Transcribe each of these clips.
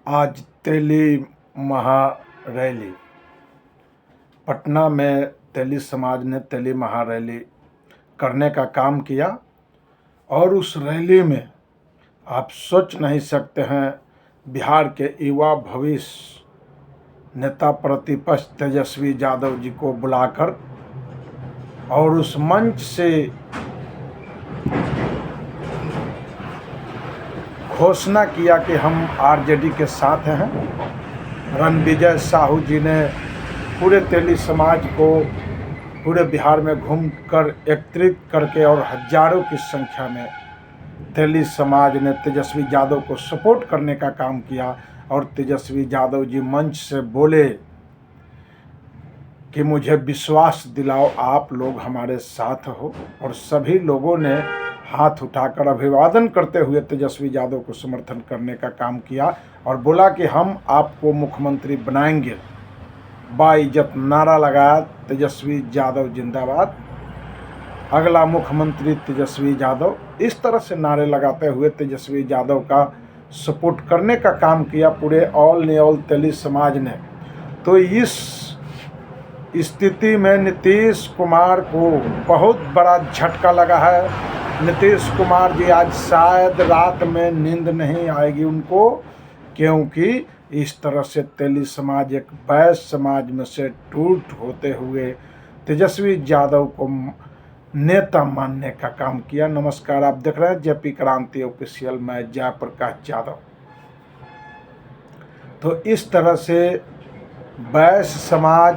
आज तेली महारैली पटना में तेली समाज ने तेली महारैली करने का काम किया और उस रैली में आप सोच नहीं सकते हैं बिहार के युवा भविष्य नेता प्रतिपक्ष तेजस्वी यादव जी को बुलाकर और उस मंच से घोषणा किया कि हम आरजेडी के साथ हैं। रणविजय साहू जी ने पूरे तेली समाज को पूरे बिहार में घूमकर एकत्रित करके और हजारों की संख्या में तेली समाज ने तेजस्वी यादव को सपोर्ट करने का काम किया और तेजस्वी यादव जी मंच से बोले कि मुझे विश्वास दिलाओ, आप लोग हमारे साथ हो। और सभी लोगों ने हाथ उठाकर अभिवादन करते हुए तेजस्वी यादव को समर्थन करने का काम किया और बोला कि हम आपको मुख्यमंत्री बनाएंगे। बाइज्जत नारा लगाया, तेजस्वी यादव जिंदाबाद, अगला मुख्यमंत्री तेजस्वी यादव। इस तरह से नारे लगाते हुए तेजस्वी यादव का सपोर्ट करने का काम किया पूरे ऑल तेली समाज ने। तो इस स्थिति में नीतीश कुमार को बहुत बड़ा झटका लगा है। नीतीश कुमार जी आज शायद रात में नींद नहीं आएगी उनको, क्योंकि इस तरह से तेली समाज एक वैश्य समाज में से टूट होते हुए तेजस्वी यादव को नेता मानने का काम किया। नमस्कार, आप देख रहे हैं जेपी क्रांति ऑफिशियल, मैं जयप्रकाश यादव। तो इस तरह से वैश्य समाज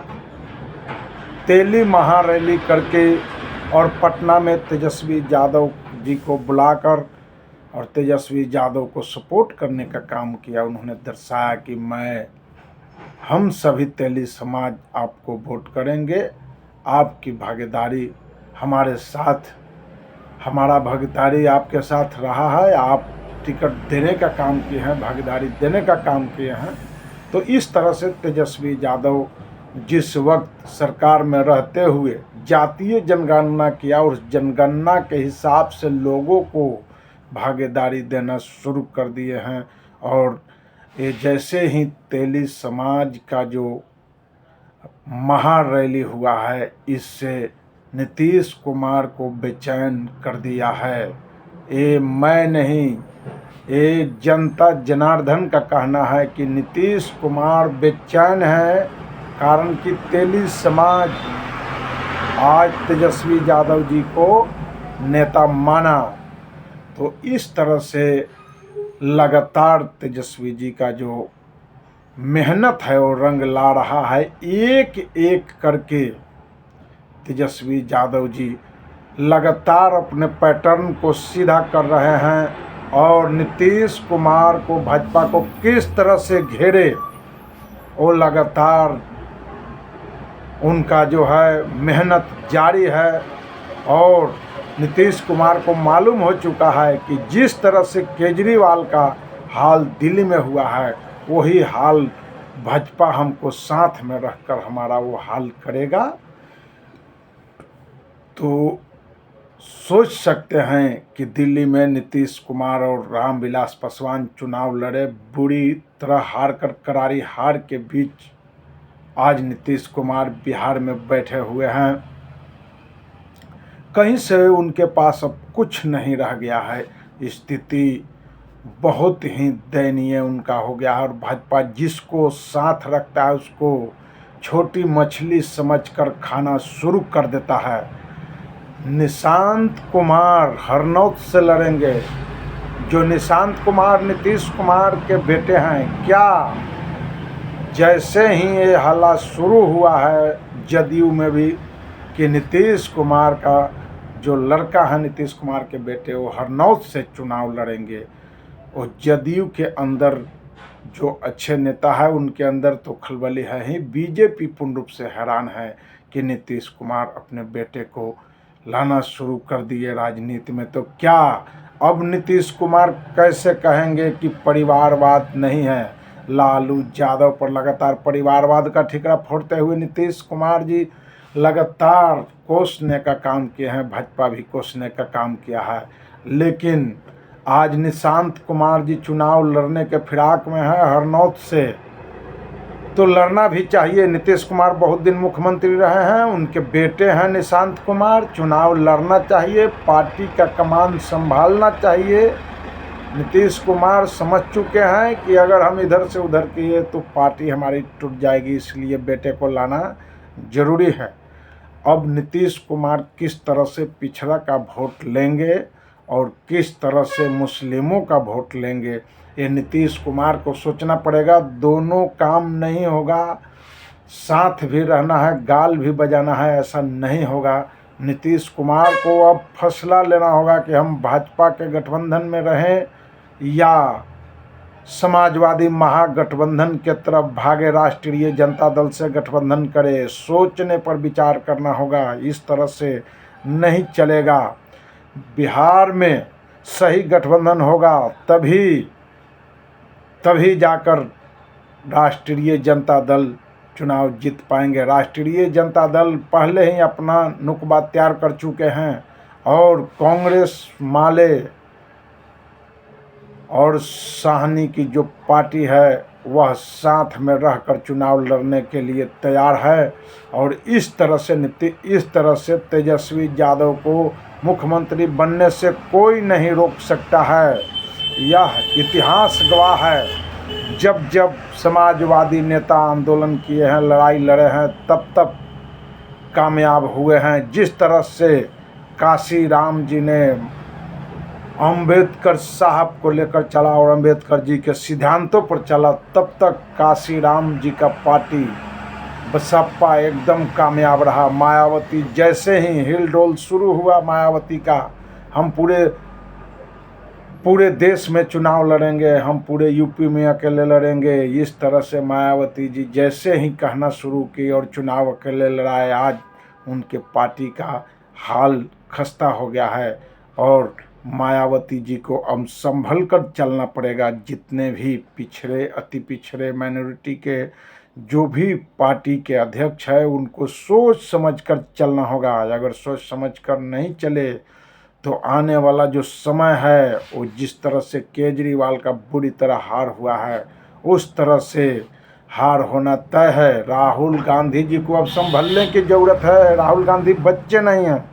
तेली महारैली करके और पटना में तेजस्वी यादव जी को बुलाकर और तेजस्वी यादव को सपोर्ट करने का काम किया। उन्होंने दर्शाया कि हम सभी तेली समाज आपको वोट करेंगे, आपकी भागीदारी हमारे साथ, हमारा भागीदारी आपके साथ रहा है, आप टिकट देने का काम किए हैं, भागीदारी देने का काम किए हैं। तो इस तरह से तेजस्वी यादव जिस वक्त सरकार में रहते हुए जातीय जनगणना किया और जनगणना के हिसाब से लोगों को भागीदारी देना शुरू कर दिए हैं। और ये जैसे ही तेली समाज का जो महारैली हुआ है, इससे नीतीश कुमार को बेचैन कर दिया है। ये मैं नहीं, ये जनता जनार्दन का कहना है कि नीतीश कुमार बेचैन है, कारण कि तेली समाज आज तेजस्वी यादव जी को नेता माना। तो इस तरह से लगातार तेजस्वी जी का जो मेहनत है वो रंग ला रहा है। एक एक करके तेजस्वी यादव जी लगातार अपने पैटर्न को सीधा कर रहे हैं और नीतीश कुमार को, भाजपा को किस तरह से घेरे, वो लगातार उनका जो है मेहनत जारी है। और नीतीश कुमार को मालूम हो चुका है कि जिस तरह से केजरीवाल का हाल दिल्ली में हुआ है, वही हाल भाजपा हमको साथ में रखकर हमारा वो हाल करेगा। तो सोच सकते हैं कि दिल्ली में नीतीश कुमार और रामविलास पासवान चुनाव लड़े, बुरी तरह हार कर, करारी हार के बीच आज नीतीश कुमार बिहार में बैठे हुए हैं। कहीं से उनके पास अब कुछ नहीं रह गया है। स्थिति बहुत ही दयनीय उनका हो गया है और भाजपा जिसको साथ रखता है उसको छोटी मछली समझकर खाना शुरू कर देता है। निशांत कुमार हरनौत से लड़ेंगे। जो निशांत कुमार नीतीश कुमार के बेटे हैं, क्या जैसे ही ये हल्ला शुरू हुआ है जदयू में भी कि नीतीश कुमार का जो लड़का है, नीतीश कुमार के बेटे, वो हरनौत से चुनाव लड़ेंगे। और जदयू के अंदर जो अच्छे नेता है उनके अंदर तो खलबली है ही। बीजेपी पूर्ण रूप से हैरान है कि नीतीश कुमार अपने बेटे को लाना शुरू कर दिए राजनीति में। तो क्या अब नीतीश कुमार कैसे कहेंगे कि परिवारवाद नहीं है? लालू यादव पर लगातार परिवारवाद का ठिकरा फोड़ते हुए नीतीश कुमार जी लगातार कोसने का काम किए हैं, भाजपा भी कोसने का काम किया है। लेकिन आज निशांत कुमार जी चुनाव लड़ने के फिराक में हैं हरनौत से, तो लड़ना भी चाहिए। नीतीश कुमार बहुत दिन मुख्यमंत्री रहे हैं, उनके बेटे हैं निशांत कुमार, चुनाव लड़ना चाहिए, पार्टी का कमान संभालना चाहिए। नीतीश कुमार समझ चुके हैं कि अगर हम इधर से उधर किए तो पार्टी हमारी टूट जाएगी, इसलिए बेटे को लाना जरूरी है। अब नीतीश कुमार किस तरह से पिछड़ा का वोट लेंगे और किस तरह से मुस्लिमों का वोट लेंगे, ये नीतीश कुमार को सोचना पड़ेगा। दोनों काम नहीं होगा, साथ भी रहना है, गाल भी बजाना है, ऐसा नहीं होगा। नीतीश कुमार को अब फैसला लेना होगा कि हम भाजपा के गठबंधन में रहें या समाजवादी महागठबंधन के तरफ भागे, राष्ट्रीय जनता दल से गठबंधन करे। सोचने पर विचार करना होगा, इस तरह से नहीं चलेगा। बिहार में सही गठबंधन होगा तभी जाकर राष्ट्रीय जनता दल चुनाव जीत पाएंगे। राष्ट्रीय जनता दल पहले ही अपना नुकबा तैयार कर चुके हैं और कांग्रेस माले और साहनी की जो पार्टी है वह साथ में रहकर चुनाव लड़ने के लिए तैयार है। और इस तरह से तेजस्वी यादव को मुख्यमंत्री बनने से कोई नहीं रोक सकता है। यह इतिहास गवाह है। जब जब समाजवादी नेता आंदोलन किए हैं, लड़ाई लड़े हैं, तब कामयाब हुए हैं। जिस तरह से काशी राम जी ने अंबेडकर साहब को लेकर चला और अंबेडकर जी के सिद्धांतों पर चला, तब तक काशी राम जी का पार्टी बसपा एकदम कामयाब रहा। मायावती जैसे ही हिलडोल शुरू हुआ मायावती का, हम पूरे देश में चुनाव लड़ेंगे, हम पूरे यूपी में अकेले लड़ेंगे, इस तरह से मायावती जी जैसे ही कहना शुरू की और चुनाव अकेले लड़ाए, आज उनके पार्टी का हाल खस्ता हो गया है। और मायावती जी को अब संभल कर चलना पड़ेगा। जितने भी पिछड़े, अति पिछड़े, माइनॉरिटी के जो भी पार्टी के अध्यक्ष है, उनको सोच समझ कर चलना होगा। अगर सोच समझ कर नहीं चले तो आने वाला जो समय है वो जिस तरह से केजरीवाल का बुरी तरह हार हुआ है, उस तरह से हार होना तय है। राहुल गांधी जी को अब संभलने की ज़रूरत है। राहुल गांधी बच्चे नहीं हैं,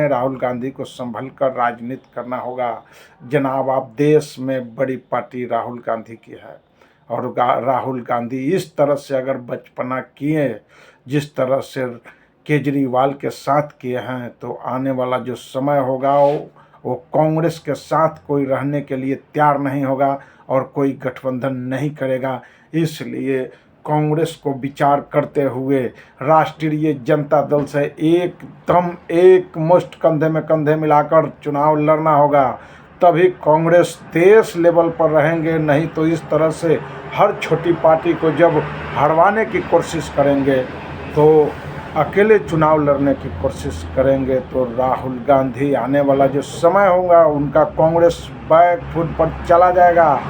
राहुल गांधी को संभल कर राजनीति करना होगा। जनाब, आप देश में बड़ी पार्टी राहुल गांधी की है और राहुल गांधी इस तरह से अगर बचपना किए, जिस तरह से केजरीवाल के साथ किए हैं, तो आने वाला जो समय होगा वो कांग्रेस के साथ कोई रहने के लिए तैयार नहीं होगा और कोई गठबंधन नहीं करेगा। इसलिए कांग्रेस को विचार करते हुए राष्ट्रीय जनता दल से एकदम एक मुश्त कंधे में कंधे मिलाकर चुनाव लड़ना होगा, तभी कांग्रेस देश लेवल पर रहेंगे। नहीं तो इस तरह से हर छोटी पार्टी को जब हरवाने की कोशिश करेंगे, तो अकेले चुनाव लड़ने की कोशिश करेंगे, तो राहुल गांधी आने वाला जो समय होगा उनका कांग्रेस बैक फुट पर चला जाएगा।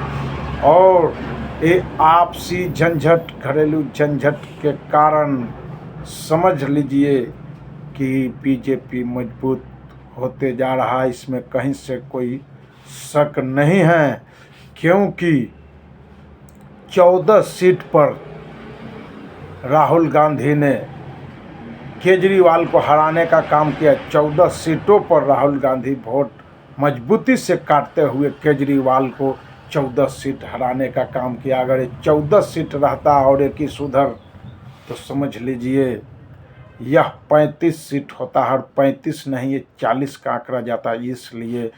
और ये आपसी झंझट, घरेलू झंझट के कारण समझ लीजिए कि बीजेपी मजबूत होते जा रहा है, इसमें कहीं से कोई शक नहीं है। क्योंकि 14 सीट पर राहुल गांधी ने केजरीवाल को हराने का काम किया। 14 सीटों पर राहुल गांधी वोट मजबूती से काटते हुए केजरीवाल को 14 सीट हराने का काम किया। अगर ये 14 सीट रहता और एक ही सुधर, तो समझ लीजिए यह 35 सीट होता है, और 35 नहीं, ये 40 का आंकड़ा जाता है। इसलिए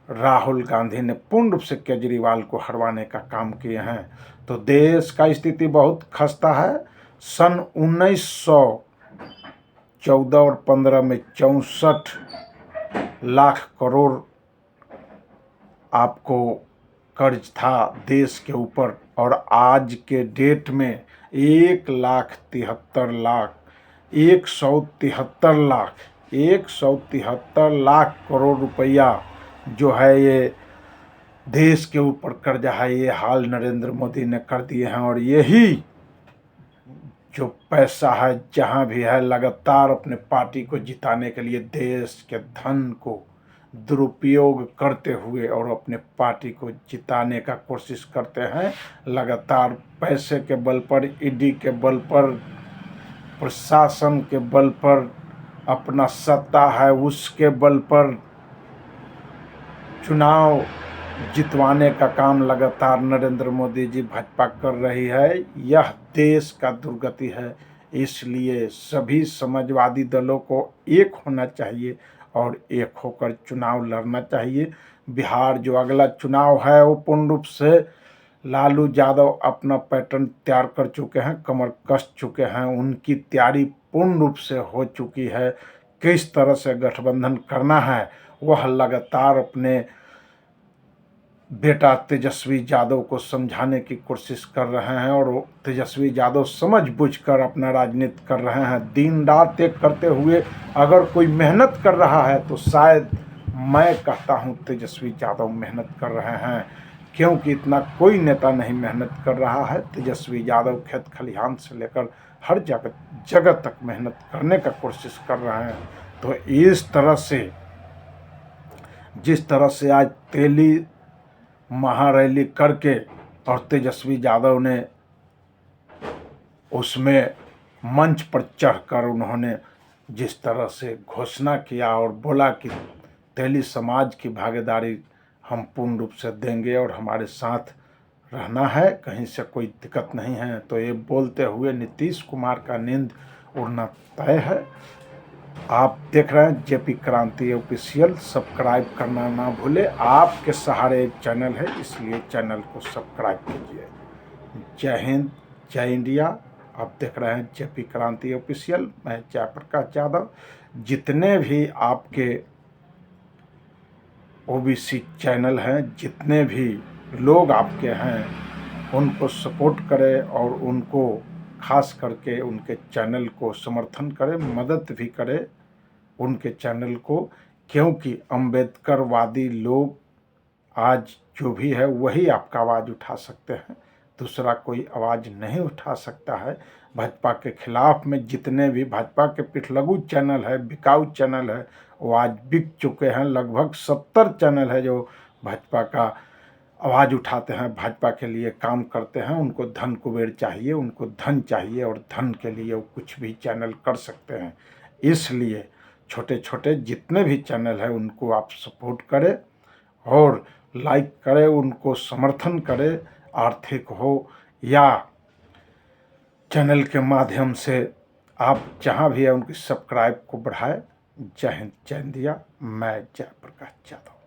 राहुल गांधी ने पूर्ण रूप से केजरीवाल को हरवाने का काम किए हैं। तो देश का स्थिति बहुत खस्ता है। सन 1914 और 15 में 64 लाख करोड़ आपको कर्ज था देश के ऊपर, और आज के डेट में 1,73 लाख करोड़ रुपया जो है ये देश के ऊपर कर्जा है। ये हाल नरेंद्र मोदी ने कर दिए हैं। और यही जो पैसा है जहाँ भी है, लगातार अपने पार्टी को जिताने के लिए देश के धन को दुरुपयोग करते हुए और अपने पार्टी को जिताने का कोशिश करते हैं। लगातार पैसे के बल पर, ईडी के बल पर, प्रशासन के बल पर, अपना सत्ता है उसके बल पर चुनाव जितवाने का काम लगातार नरेंद्र मोदी जी भाजपा कर रही है। यह देश का दुर्गति है। इसलिए सभी समाजवादी दलों को एक होना चाहिए और एक होकर चुनाव लड़ना चाहिए। बिहार जो अगला चुनाव है वो पूर्ण रूप से लालू यादव अपना पैटर्न तैयार कर चुके हैं, कमर कस चुके हैं, उनकी तैयारी पूर्ण रूप से हो चुकी है। किस तरह से गठबंधन करना है वह लगातार अपने बेटा तेजस्वी यादव को समझाने की कोशिश कर रहे हैं और तेजस्वी यादव समझबूझकर अपना राजनीति कर रहे हैं। दिन रात एक करते हुए अगर कोई मेहनत कर रहा है तो शायद मैं कहता हूं तेजस्वी यादव मेहनत कर रहे हैं, क्योंकि इतना कोई नेता नहीं मेहनत कर रहा है। तेजस्वी यादव खेत खलिहान से लेकर हर जगह तक मेहनत करने का कोशिश कर रहे हैं। तो इस तरह से जिस तरह से आज तेली महारैली करके और तेजस्वी यादव ने उसमें मंच पर चढ़कर उन्होंने जिस तरह से घोषणा किया और बोला कि तेली समाज की भागीदारी हम पूर्ण रूप से देंगे और हमारे साथ रहना है, कहीं से कोई दिक्कत नहीं है, तो ये बोलते हुए नीतीश कुमार का नींद उड़ना तय है। आप देख रहे हैं जेपी क्रांति ऑफिशियल। सब्सक्राइब करना ना भूले। आपके सहारे एक चैनल है, इसलिए चैनल को सब्सक्राइब कीजिए। जय हिंद, जय इंडिया। आप देख रहे हैं जेपी क्रांति ऑफिशियल। मैं जयप्रकाश यादव। जितने भी आपके ओबीसी चैनल हैं, जितने भी लोग आपके हैं, उनको सपोर्ट करें और उनको खास करके उनके चैनल को समर्थन करें, मदद भी करें उनके चैनल को, क्योंकि अम्बेडकरवादी लोग आज जो भी है वही आपका आवाज़ उठा सकते हैं, दूसरा कोई आवाज़ नहीं उठा सकता है। भाजपा के खिलाफ में जितने भी भाजपा के पिछलगू चैनल है, बिकाऊ चैनल है, वो आज बिक चुके हैं। लगभग 70 चैनल है जो भाजपा का आवाज़ उठाते हैं, भाजपा के लिए काम करते हैं। उनको धन कुबेर चाहिए, उनको धन चाहिए और धन के लिए वो कुछ भी चैनल कर सकते हैं। इसलिए छोटे छोटे जितने भी चैनल हैं उनको आप सपोर्ट करें और लाइक करें, उनको समर्थन करें, आर्थिक हो या चैनल के माध्यम से आप जहां भी है उनकी सब्सक्राइब को बढ़ाएं। जय हिंद, जय इंडिया। मैं जयप्रकाश यादव।